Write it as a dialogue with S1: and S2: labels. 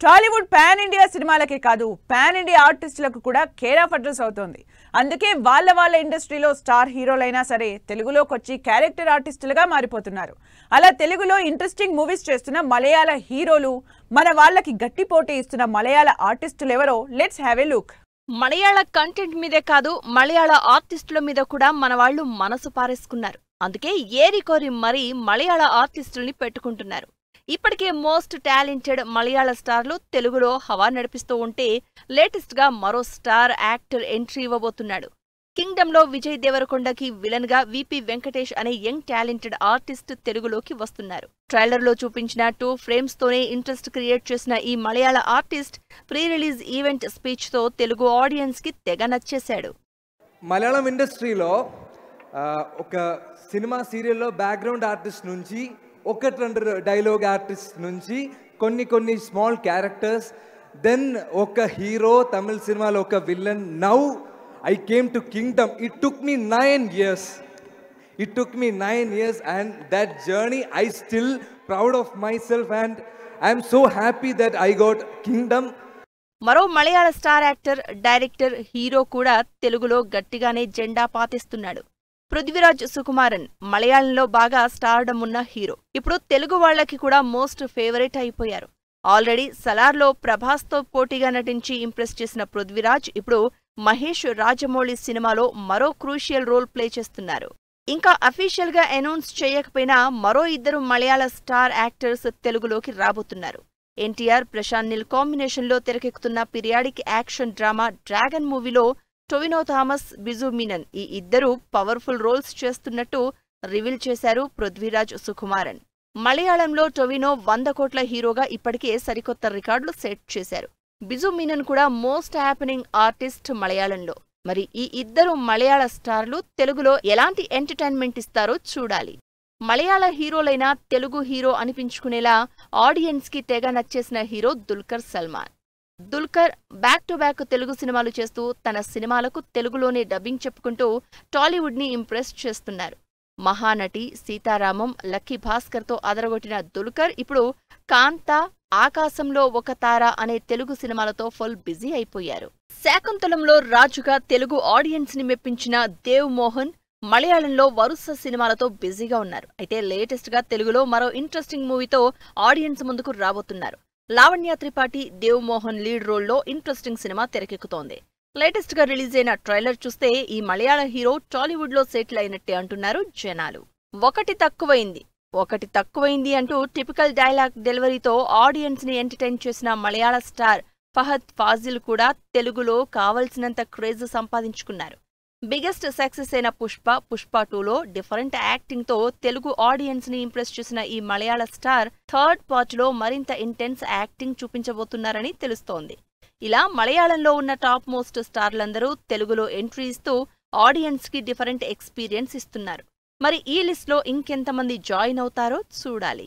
S1: Tollywood pan India సినిమాలకే కాదు pan India ఆర్టిస్టులకు కూడా care of address అవుతోంది. అందుకే వాళ్ళ ఇండస్ట్రీలో స్టార్ హీరోలైనా సరే తెలుగులోకి వచ్చి క్యారెక్టర్ ఆర్టిస్టులుగా మారిపోతున్నారు. అలా తెలుగులో ఇంట్రెస్టింగ్ మూవీస్ చేస్తున్న మలయాళ హీరోలు, మన వాళ్ళకి గట్టి పోటీ ఇస్తున్న మలయాళ ఆర్టిస్టులు ఎవరో లెట్స్ హ్యావ్ ఎ లుక్.
S2: మలయాళ కంటెంట్ మీదే కాదు మలయాళ ఆర్టిస్టుల మీద కూడా మన వాళ్ళు మనసు పారేసుకున్నారు. అందుకే ఏరికోరి మరీ మలయాళ ఆర్టిస్టుల్ని పెట్టుకుంటున్నారు. ఇప్పటికే మోస్ట్ టాలెంటెడ్ మలయాళ స్టార్లు తెలుగులో హవా నడిపిస్తూ ఉంటే లేటెస్ట్ గా మరో స్టార్ యాక్టర్ ఎంట్రీ ఇవ్వబోతున్నాడు. కింగ్డమ్లో విజయ్ దేవరకొండకి విలన్ గా విపి వెంకటేష్ అనే యంగ్ టాలెంటెడ్ ఆర్టిస్ట్ తెలుగులోకి వస్తున్నారు. ట్రైలర్లో చూపించిన 2 frames తోనే ఇంట్రెస్ట్ క్రియేట్ చేసిన ఈ Malayala artist pre release event speech తో తెలుగు ఆడియన్స్ కి తెగ నచ్చేశాడు.
S3: మలయాళం ఇండస్ట్రీలో ఒక సినిమా సీరియల్లో బ్యాక్గ్రౌండ్ ఆర్టిస్ట్ నుంచి 1-2 డైలాగ్ ఆర్టిస్ట్ నుంచి కొన్ని స్మాల్ క్యారెక్టర్స్, దెన్ ఒక హీరో, తమిళ సినిమాలో ఒక villain. Now I came to Kingdom. It took me 9 years. It took me 9 years, and that journey I still proud of myself, and I'm so happy that I got Kingdom.
S2: మరో మలయాళ star actor, director, hero కూడా తెలుగులో గట్టిగానే జెండా పాతిస్తున్నాడు. పృథ్వీరాజ్ సుకుమారన్ మలయాళంలో బాగా stardom ఉన్న hero. ఇప్పుడు తెలుగు వాళ్లకి కూడా మోస్ట్ ఫేవరెట్ అయిపోయారు. ఆల్రెడీ సలార్లో ప్రభాస్తో పోటీగా నటించి ఇంప్రెస్ చేసిన పృథ్వీరాజ్ ఇప్పుడు మహేష్ రాజమౌళి సినిమాలో మరో క్రూషియల్ రోల్ ప్లే చేస్తున్నారు. ఇంకా అఫీషియల్ గా అనౌన్స్ చేయకపోయినా మరో 2 మలయాళ స్టార్ యాక్టర్స్ తెలుగులోకి రాబోతున్నారు. ఎన్టీఆర్, ప్రశాంత్ నీల్ కాంబినేషన్లో తెరకెక్కుతున్న పీరియాడిక్ యాక్షన్ డ్రామా డ్రాగన్ మూవీలో టొవినో థామస్, బిజు మీనన్ ఈ 2 పవర్ఫుల్ రోల్స్ చేస్తున్నట్టు రివీల్ చేశారు పృథ్వీరాజ్ సుకుమారన్. మలయాళంలో టొవినో 100 కోట్ల హీరోగా ఇప్పటికే సరికొత్త రికార్డులు సెట్ చేశారు. బిజు మీనన్ కూడా మోస్ట్ హ్యాపెనింగ్ ఆర్టిస్ట్ మలయాళంలో. మరి ఈ 2 మలయాళ స్టార్లు తెలుగులో ఎలాంటి ఎంటర్టైన్మెంట్ ఇస్తారో చూడాలి. మలయాళ హీరోలైన తెలుగు హీరో అనిపించుకునేలా ఆడియన్స్ కి తెగ నచ్చేసిన hero Dulquer Salmaan. Dulquer back to back Telugu సినిమాలు చేస్తూ తన సినిమాలకు తెలుగులోనే డబ్బింగ్ చెప్పుకుంటూ టాలీవుడ్ ని ఇంప్రెస్ చేస్తున్నారు. మహానటి, సీతారామం, లక్కీ భాస్కర్తో అదరగొట్టిన దుల్కర్ ఇప్పుడు కాంతా, ఆకాశంలో ఒక తార అనే తెలుగు సినిమాలతో ఫుల్ బిజీ అయిపోయారు. శాకుంతలంలో రాజుగా తెలుగు ఆడియన్స్ ని మెప్పించిన దేవ్ మోహన్ మలయాళంలో వరుస సినిమాలతో బిజీగా ఉన్నారు. అయితే లేటెస్ట్ గా తెలుగులో మరో ఇంట్రెస్టింగ్ మూవీతో ఆడియన్స్ ముందుకు రాబోతున్నారు. లావణ్య త్రిపాఠి, దేవ్ మోహన్ లీడ్ రోల్లో ఇంట్రెస్టింగ్ సినిమా తెరకెక్కుతోంది. లేటెస్ట్ గా రిలీజ్ అయిన ట్రైలర్ చూస్తే ఈ మలయాళ హీరో టాలీవుడ్ లో సెటిల్ అయినట్టే అంటున్నారు జనాలు. ఒకటి తక్కువైంది అంటూ టిపికల్ డైలాగ్ డెలివరీతో ఆడియన్స్ ని ఎంటర్టైన్ చేసిన మలయాళ స్టార్ ఫహద్ ఫాజిల్ కూడా తెలుగులో కావలసినంత క్రేజ్ సంపాదించుకున్నారు. బిగ్గెస్ట్ సక్సెస్ అయిన పుష్ప 2లో డిఫరెంట్ యాక్టింగ్ తో తెలుగు ఆడియన్స్ ని ఇంప్రెస్ చేసిన ఈ మలయాళ స్టార్ థర్డ్ పార్ట్లో మరింత ఇంటెన్స్ యాక్టింగ్ చూపించబోతున్నారని తెలుస్తోంది. ఇలా మలయాళంలో ఉన్న టాప్ మోస్ట్ స్టార్లందరూ తెలుగులో ఎంట్రీ ఇస్తూ ఆడియన్స్ కి డిఫరెంట్ ఎక్స్పీరియన్స్ ఇస్తున్నారు. మరి ఈ లిస్ట్ లో ఇంకెంతమంది జాయిన్ అవుతారో చూడాలి.